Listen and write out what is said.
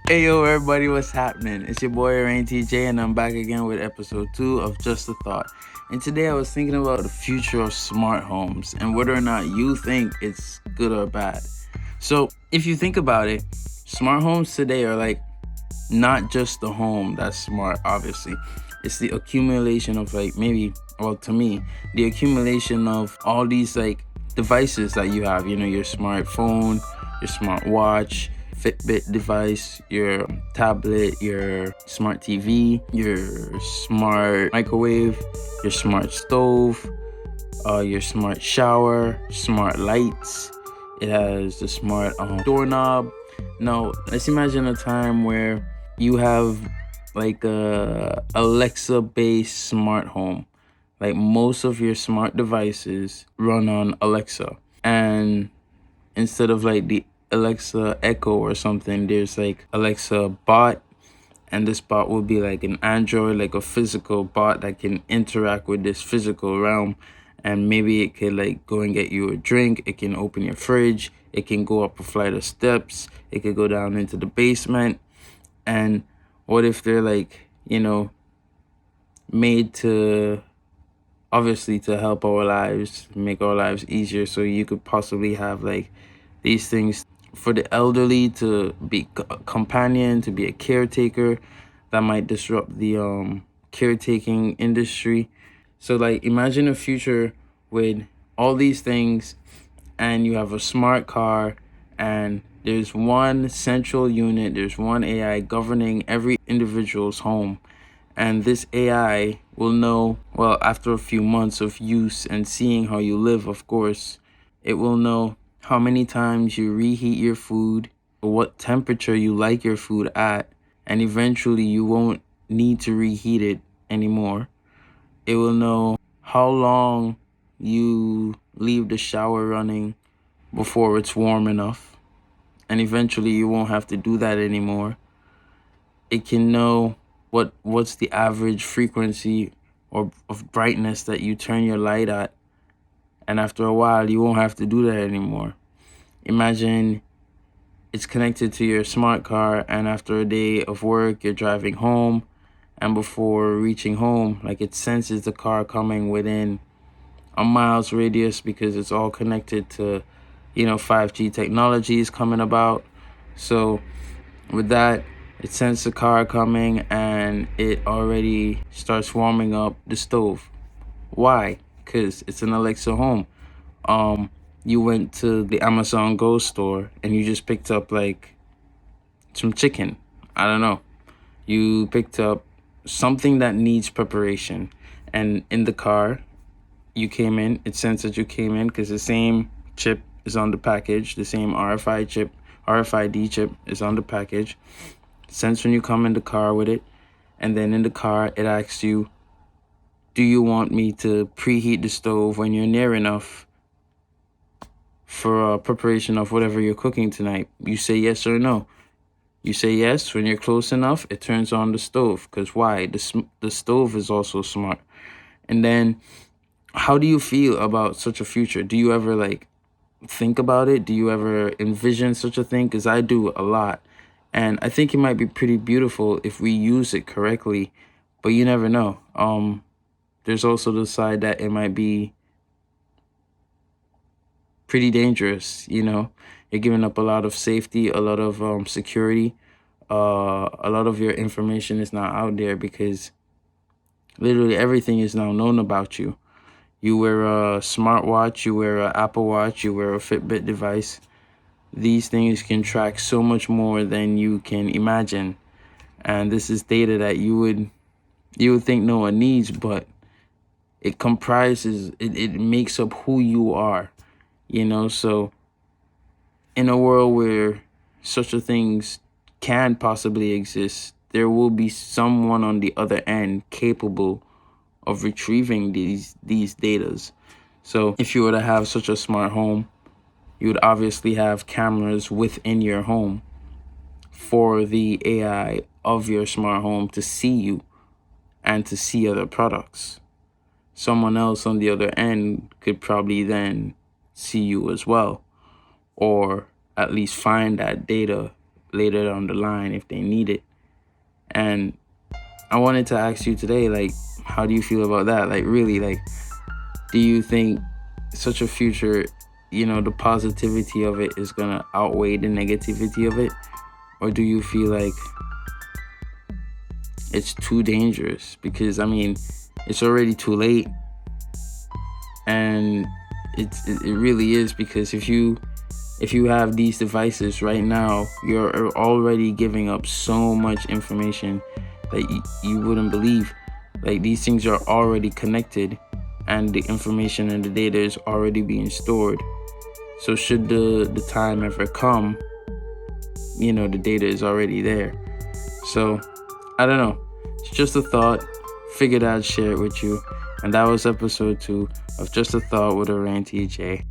Hey yo, everybody, what's happening? It's your boy Rain TJ, and I'm back again with episode 2 of Justathought. And today I was thinking about the future of smart homes and whether or not you think it's good or bad. So, if you think about it, smart homes today are like not just the home that's smart, obviously. It's the accumulation of to me, the accumulation of all these like devices that you have, your smartphone, your smartwatch, Fitbit device, your tablet, your smart TV, your smart microwave, your smart stove, your smart shower, smart lights. It has the smart doorknob. Now, let's imagine a time where you have like a Alexa based smart home. Like most of your smart devices run on Alexa. And instead of like the Alexa Echo or something, there's like Alexa bot, and this bot will be like an android, like a physical bot that can interact with this physical realm. And maybe it could like go and get you a drink, it can open your fridge, it can go up a flight of steps, it could go down into the basement. And what if they're like, made to obviously to help our lives, make our lives easier? So you could possibly have like these things for the elderly to be a companion, to be a caretaker. That might disrupt the caretaking industry. So like imagine a future with all these things, and you have a smart car, and there's one central unit, there's one AI governing every individual's home. And this AI will know, well, after a few months of use and seeing how you live, of course, it will know how many times you reheat your food, what temperature you like your food at, and eventually you won't need to reheat it anymore. It will know how long you leave the shower running before it's warm enough, and eventually you won't have to do that anymore. It can know what's the average frequency or of brightness that you turn your light at, and after a while you won't have to do that anymore. Imagine it's connected to your smart car, and after a day of work you're driving home, and before reaching home, like it senses the car coming within a mile's radius because it's all connected to 5G technologies coming about. So with that, it senses the car coming and it already starts warming up the stove. Why? Because it's an Alexa home. You went to the Amazon Go store and you just picked up like some chicken. I don't know. You picked up something that needs preparation. And in the car, you came in, it sensed that you came in because the same chip is on the package, the same RFID chip is on the package. Sense when you come in the car with it, and then in the car it asks you, do you want me to preheat the stove when you're near enough for preparation of whatever you're cooking tonight? You say yes or no. You say yes when you're close enough, it turns on the stove. Because why? The stove is also smart. And then how do you feel about such a future? Do you ever like think about it? Do you ever envision such a thing? Because I do a lot. And I think it might be pretty beautiful if we use it correctly, but you never know. There's also the side that it might be pretty dangerous. You're giving up a lot of safety, a lot of security. A lot of your information is now out there because literally everything is now known about you. You wear a smartwatch, you wear an Apple Watch, you wear a Fitbit device. These things can track so much more than you can imagine. And this is data that you would think no one needs, but it makes up who you are, so in a world where such a things can possibly exist, there will be someone on the other end capable of retrieving these datas. So if you were to have such a smart home, you would obviously have cameras within your home for the AI of your smart home to see you and to see other products. Someone else on the other end could probably then see you as well, or at least find that data later down the line if they need it. And I wanted to ask you today, like, how do you feel about that? Like, really, like, do you think such a future, the positivity of it is gonna outweigh the negativity of it? Or do you feel like it's too dangerous? Because, I mean, it's already too late. And it really is, because if you have these devices right now, you're already giving up so much information that you wouldn't believe. Like, these things are already connected, and the information and the data is already being stored. So should the time ever come, the data is already there. So I don't know, it's just a thought. Figured I'd share it with you. And that was episode 2 of Just a Thought with Orain TJ.